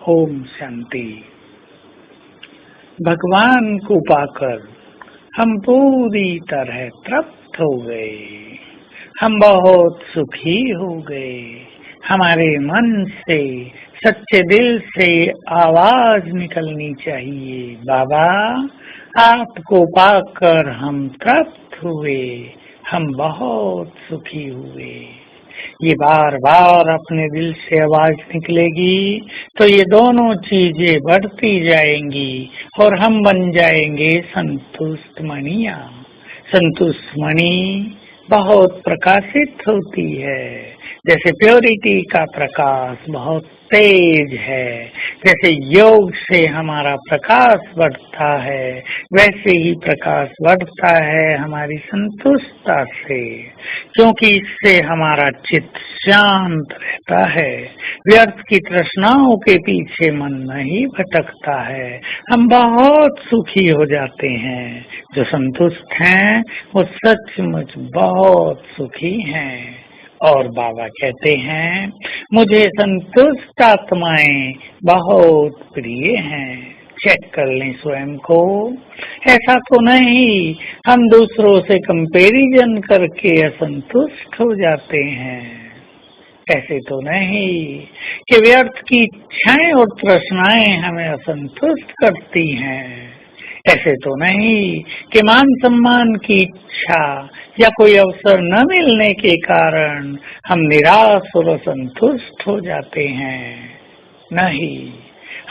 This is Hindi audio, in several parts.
ओम शांति। भगवान को पाकर हम पूरी तरह तृप्त हो गए। हम बहुत सुखी हो गए। हमारे मन से, सच्चे दिल से आवाज निकलनी चाहिए, बाबा आपको पाकर हम तृप्त हुए, हम बहुत सुखी हुए। ये बार बार अपने दिल से आवाज निकलेगी तो ये दोनों चीजें बढ़ती जाएंगी और हम बन जाएंगे संतुष्ट मणियां। संतुष्ट मणि बहुत प्रकाशित होती है, जैसे प्योरिटी का प्रकाश बहुत तेज है। जैसे योग से हमारा प्रकाश बढ़ता है, वैसे ही प्रकाश बढ़ता है हमारी संतुष्टता से, क्योंकि इससे हमारा चित्त शांत रहता है। व्यर्थ की तृष्णाओं के पीछे मन नहीं भटकता है। हम बहुत सुखी हो जाते हैं। जो संतुष्ट हैं वो सचमुच बहुत सुखी हैं। और बाबा कहते हैं, मुझे संतुष्ट आत्माएं बहुत प्रिय हैं। चेक कर लें स्वयं को। ऐसा तो नहीं हम दूसरों से कंपैरिजन करके असंतुष्ट हो जाते हैं। ऐसे तो नहीं कि व्यर्थ की इच्छाएं और तृष्णाएं हमें असंतुष्ट करती हैं। ऐसे तो नहीं कि मान सम्मान की इच्छा या कोई अवसर न मिलने के कारण हम निराश और असंतुष्ट हो जाते हैं। नहीं,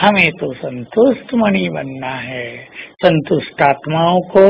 हमें तो संतुष्ट मणि बनना है। संतुष्ट आत्माओं को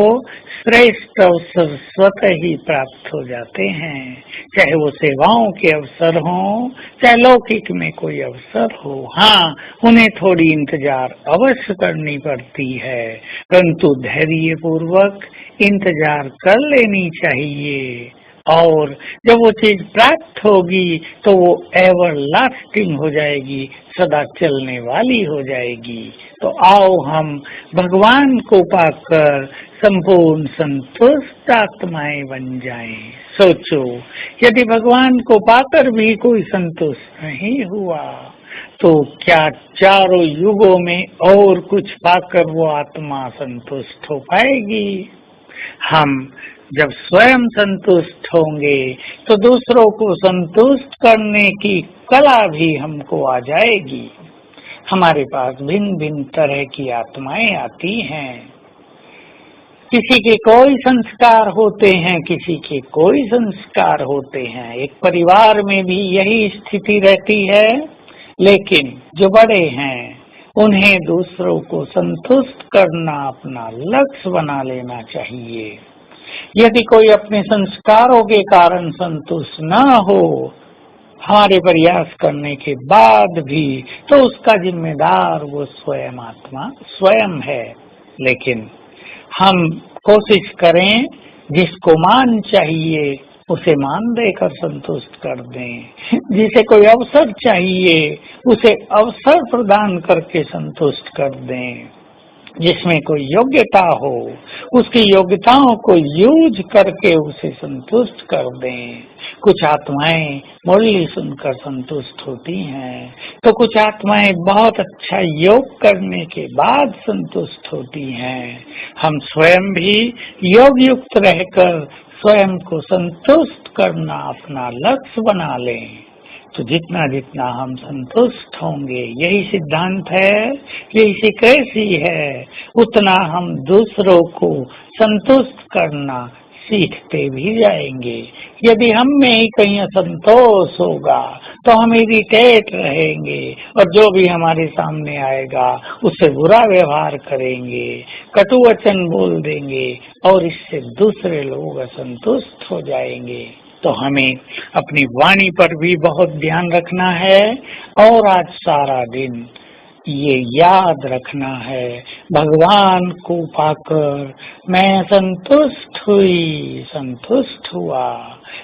श्रेष्ठ अवसर स्वतः ही प्राप्त हो जाते हैं, चाहे वो सेवाओं के अवसर हों, चाहे लौकिक में कोई अवसर हो। हाँ, उन्हें थोड़ी इंतजार अवश्य करनी पड़ती है, परंतु धैर्य पूर्वक इंतजार कर लेनी चाहिए। और जब वो चीज प्राप्त होगी तो वो एवर लास्टिंग हो जाएगी, सदा चलने वाली हो जाएगी। तो आओ हम भगवान को पाकर संपूर्ण संतुष्ट आत्माएं बन जाएं। सोचो, यदि भगवान को पाकर भी कोई संतुष्ट नहीं हुआ तो क्या चारों युगों में और कुछ पाकर वो आत्मा संतुष्ट हो पाएगी? हम जब स्वयं संतुष्ट होंगे तो दूसरों को संतुष्ट करने की कला भी हमको आ जाएगी। हमारे पास भिन्न भिन्न तरह की आत्माएं आती हैं। किसी के कोई संस्कार होते हैं, किसी के कोई संस्कार होते हैं। एक परिवार में भी यही स्थिति रहती है, लेकिन जो बड़े हैं उन्हें दूसरों को संतुष्ट करना अपना लक्ष्य बना लेना चाहिए। यदि कोई अपने संस्कारों के कारण संतुष्ट न हो, हमारे प्रयास करने के बाद भी, तो उसका जिम्मेदार वो स्वयं आत्मा स्वयं है। लेकिन हम कोशिश करें, जिसको मान चाहिए उसे मान देकर संतुष्ट कर दें। जिसे कोई अवसर चाहिए उसे अवसर प्रदान करके संतुष्ट कर दें। जिसमें कोई योग्यता हो उसकी योग्यताओं को यूज करके उसे संतुष्ट कर दें। कुछ आत्माएं मुरली सुनकर संतुष्ट होती हैं, तो कुछ आत्माएं बहुत अच्छा योग करने के बाद संतुष्ट होती हैं। हम स्वयं भी योग युक्त रहकर स्वयं को संतुष्ट करना अपना लक्ष्य बना लें। तो जितना जितना हम संतुष्ट होंगे, यही सिद्धांत है, यही सिक्रेसी है, उतना हम दूसरों को संतुष्ट करना सीखते भी जाएंगे। यदि हम में ही कहीं असंतोष होगा तो हम इरिटेट रहेंगे और जो भी हमारे सामने आएगा उससे बुरा व्यवहार करेंगे, कटु वचन बोल देंगे और इससे दूसरे लोग असंतुष्ट हो जाएंगे। तो हमें अपनी वाणी पर भी बहुत ध्यान रखना है और आज सारा दिन ये याद रखना है, भगवान को पाकर मैं संतुष्ट हुई, संतुष्ट हुआ।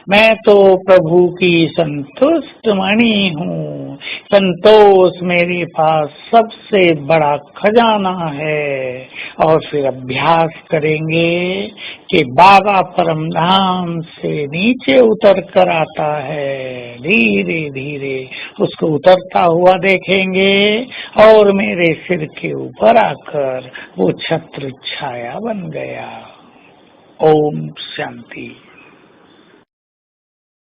मैं तो प्रभु की संतुष्ट मणि हूँ। संतोष मेरे पास सबसे बड़ा खजाना है। और फिर अभ्यास करेंगे कि बाबा परमधाम से नीचे उतर कर आता है, धीरे धीरे उसको उतरता हुआ देखेंगे और मेरे सिर के ऊपर आकर वो छत्र छाया बन गया। ओम शांति।